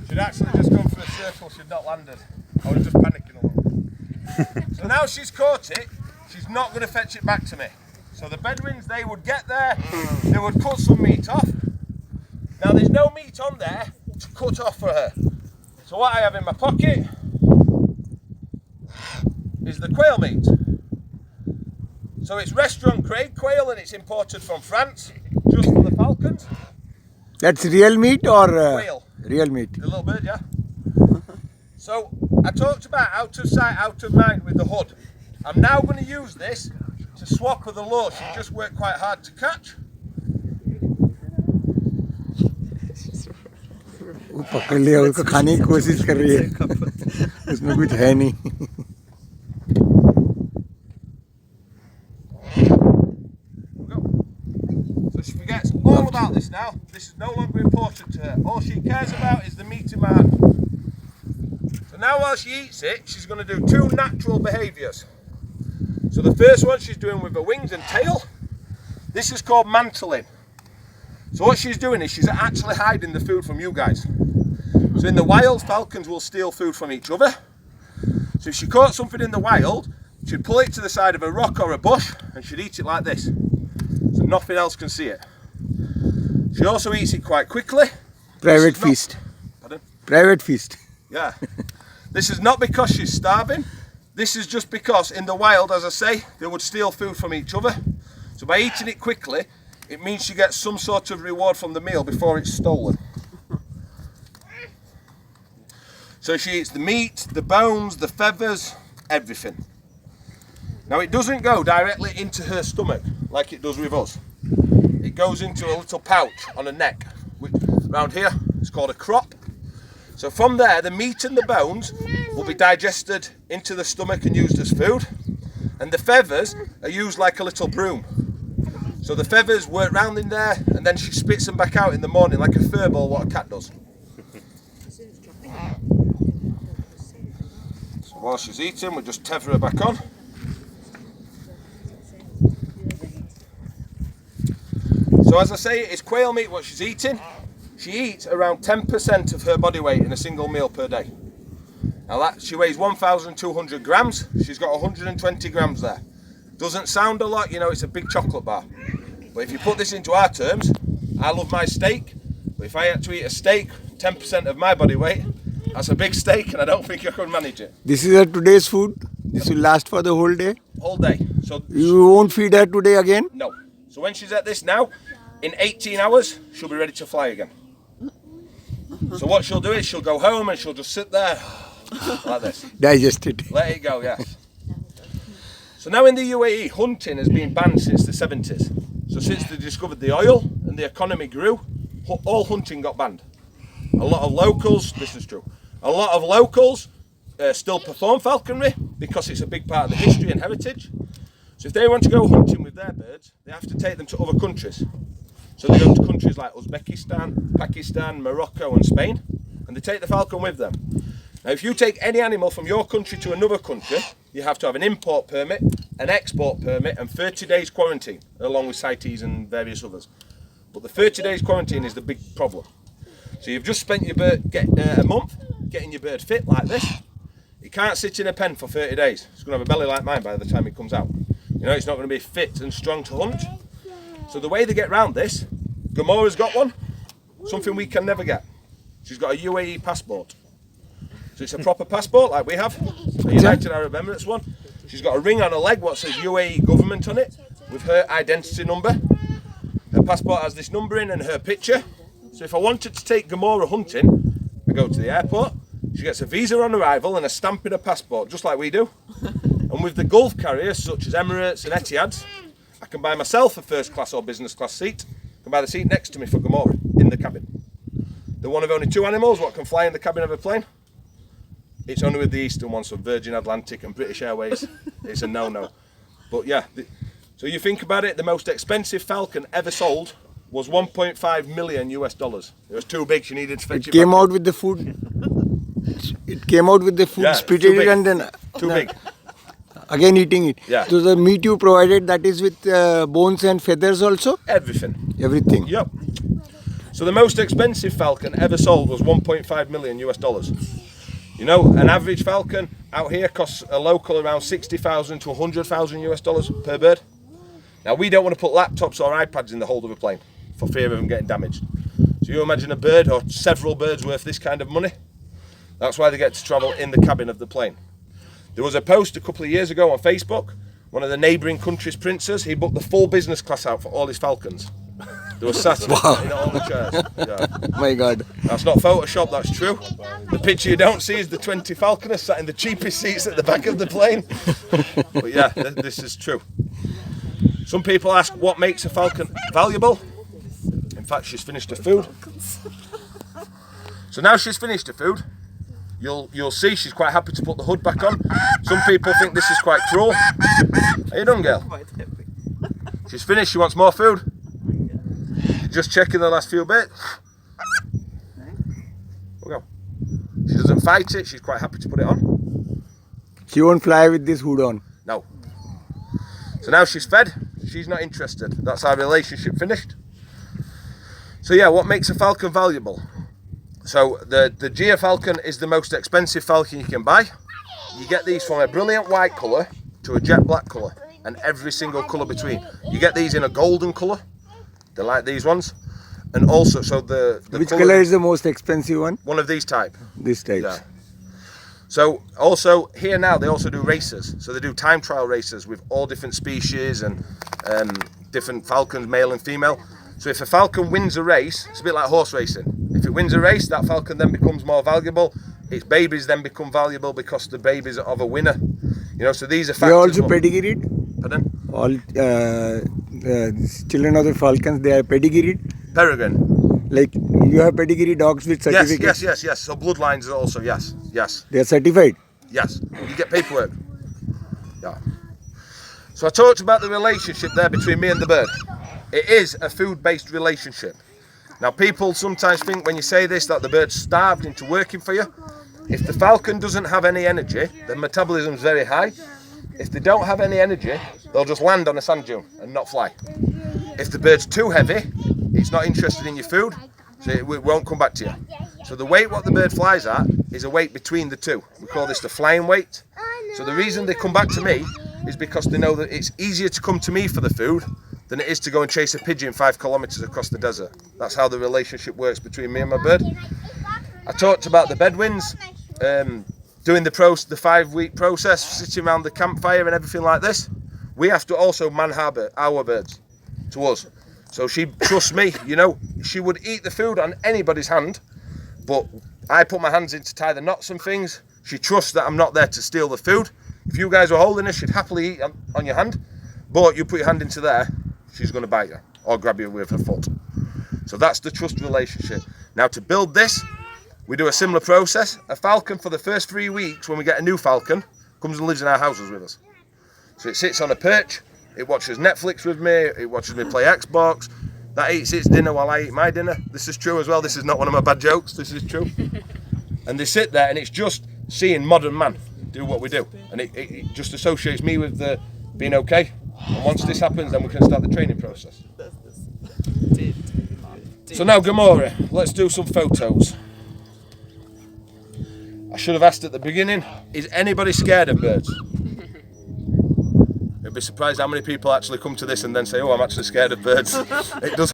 She'd actually just gone for a circle, she'd not landed. I was just panicking a little. So now she's caught it, she's not going to fetch it back to me. So the Bedouins, they would get there, they would cut some meat off. Now there's no meat on there to cut off for her. So what I have in my pocket is the quail meat. So it's restaurant grade quail and it's imported from France, just for the falcons. That's real meat or Quail. Real meat? The little bird, yeah. So I talked about out of sight, out of mind with the hood. I'm now going to use this to swap her the lure. She just worked quite hard to catch. वो पकड़ लिया उसको खाने की कोशिश कर रही है उसमें कुछ है नहीं So she forgets all about this now. This is no longer important to her. All she cares about is the meat in my hand. So now while she eats it, she's going to do two natural behaviours. So the first one she's doing with her wings and tail. This is called mantling. So what she's doing is she's actually hiding the food from you guys. So in the wild, falcons will steal food from each other. So if she caught something in the wild, she'd pull it to the side of a rock or a bush and she'd eat it like this. So nothing else can see it. She also eats it quite quickly. Private feast. Pardon? Private feast. Yeah. This is not because she's starving. This is just because in the wild, as I say, they would steal food from each other. So by eating it quickly, it means she gets some sort of reward from the meal before it's stolen. So she eats the meat, the bones, the feathers, everything. Now it doesn't go directly into her stomach like it does with us. It goes into a little pouch on her neck, which around here it's called a crop. So from there, the meat and the bones will be digested into the stomach and used as food. And the feathers are used like a little broom. So the feathers work round in there and then she spits them back out in the morning like a fur ball, what a cat does. So while she's eating, we just tether her back on. So as I say, it's quail meat what she's eating. She eats around 10% of her body weight in a single meal per day. Now she weighs 1,200 grams. She's got 120 grams there. Doesn't sound a lot, you know, it's a big chocolate bar. But if you put this into our terms, I love my steak. But if I had to eat a steak, 10% of my body weight, that's a big steak and I don't think I could manage it. This is today's food? This will last for the whole day? All day. So you won't feed her today again? No. So when she's at this now, in 18 hours, she'll be ready to fly again. So what she'll do is she'll go home and she'll just sit there like this. Digest it. Let it go, yes. So now in the UAE, hunting has been banned since the 70s. So since they discovered the oil and the economy grew, all hunting got banned. A lot of locals, this is true, a lot of locals still perform falconry because it's a big part of the history and heritage. So if they want to go hunting with their birds, they have to take them to other countries. So they go to countries like Uzbekistan, Pakistan, Morocco and Spain, and they take the falcon with them. Now if you take any animal from your country to another country, you have to have an import permit, an export permit and 30 days quarantine, along with CITES and various others. But the 30 days quarantine is the big problem. So you've just spent your a month getting your bird fit like this. It can't sit in a pen for 30 days. It's going to have a belly like mine by the time it comes out. You know, it's not going to be fit and strong to hunt. So the way they get around this, Gamora's got one, something we can never get. She's got a UAE passport. So it's a proper passport like we have, a United Arab Emirates one. She's got a ring on her leg what says UAE government on it with her identity number. Her passport has this number in and her picture. So if I wanted to take Gamora hunting, I go to the airport, she gets a visa on arrival and a stamp in her passport, just like we do. And with the Gulf carriers such as Emirates and Etihad, I can buy myself a first class or business class seat. I can buy the seat next to me for Gamora in the cabin. The one of only two animals what can fly in the cabin of a plane. It's only with the eastern ones, so Virgin Atlantic and British Airways, it's a no-no. But yeah, so you think about it, the most expensive falcon ever sold was 1.5 million US dollars. It was too big, she needed to fetch it. It came out with the food. It came out with the food, spit it and then too big. Again eating it. Yeah. So the meat you provided, that is with bones and feathers also? Everything. Everything. Yep. So the most expensive Falcon ever sold was 1.5 million US dollars. You know, an average Falcon out here costs a local around 60,000 to 100,000 US dollars per bird. Now we don't want to put laptops or iPads in the hold of a plane for fear of them getting damaged. So you imagine a bird or several birds worth this kind of money. That's why they get to travel in the cabin of the plane. There was a post a couple of years ago on Facebook. One of the neighbouring country's princes, he booked the full business class out for all his Falcons. They were sat in all the chairs. Yeah. My God. That's not Photoshop, that's true. The picture you don't see is the 20 Falconers sat in the cheapest seats at the back of the plane. But yeah, this is true. Some people ask what makes a Falcon valuable. In fact, she's finished her food. So now she's finished her food, you'll see she's quite happy to put the hood back on. Some people think this is quite cruel. How you done, girl? She's finished, she wants more food. Just checking the last few bits. We'll go. She doesn't fight it, she's quite happy to put it on. She won't fly with this hood on. No. So now she's fed, she's not interested. That's our relationship finished. So yeah, what makes a Falcon valuable? So the Gia Falcon is the most expensive Falcon you can buy. You get these from a brilliant white colour to a jet black colour and every single colour between. You get these in a golden colour. They're like these ones. And also, so the Which colour is the most expensive one? One of these type. This type. Yeah. So also here now they also do races. So they do time trial races with all different species and different falcons, male and female. So if a falcon wins a race, it's a bit like horse racing. If it wins a race, that falcon then becomes more valuable. Its babies then become valuable because the babies are of a winner. You know, so these are factors. They also pedigreed? Pardon? All children of the falcons, they are pedigreed? Peregrine. Like you have pedigree dogs with certificates? Yes. So bloodlines are also, yes. They are certified? Yes. You get paperwork. Yeah. So I talked about the relationship there between me and the bird. It is a food-based relationship. Now people sometimes think when you say this that the bird's starved into working for you. If the falcon doesn't have any energy, the metabolism is very high. If they don't have any energy, they'll just land on a sand dune and not fly. If the bird's too heavy, it's not interested in your food, so it won't come back to you. So the weight what the bird flies at is a weight between the two. We call this the flying weight. So the reason they come back to me is because they know that it's easier to come to me for the food than it is to go and chase a pigeon 5 kilometres across the desert. That's how the relationship works between me and my bird. I talked about the bedouins, doing the 5-week process, sitting around the campfire and everything like this. We have to also man our birds to us. So she trusts me, you know. She would eat the food on anybody's hand, but I put my hands in to tie the knots and things. She trusts that I'm not there to steal the food. If you guys were holding her, she'd happily eat on your hand, but you put your hand into there, she's going to bite you or grab you with her foot. So that's the trust relationship. Now to build this, we do a similar process. A falcon for the first 3 weeks, when we get a new falcon, comes and lives in our houses with us. So it sits on a perch, it watches Netflix with me, it watches me play Xbox, that eats its dinner while I eat my dinner. This is true as well, this is not one of my bad jokes, this is true. And they sit there and it's just seeing modern man do what we do. And it just associates me with being okay. And once this happens, then we can start the training process. So now Gamora, let's do some photos. I should have asked at the beginning, is anybody scared of birds? You'd be surprised how many people actually come to this and then say, oh, I'm actually scared of birds. It does.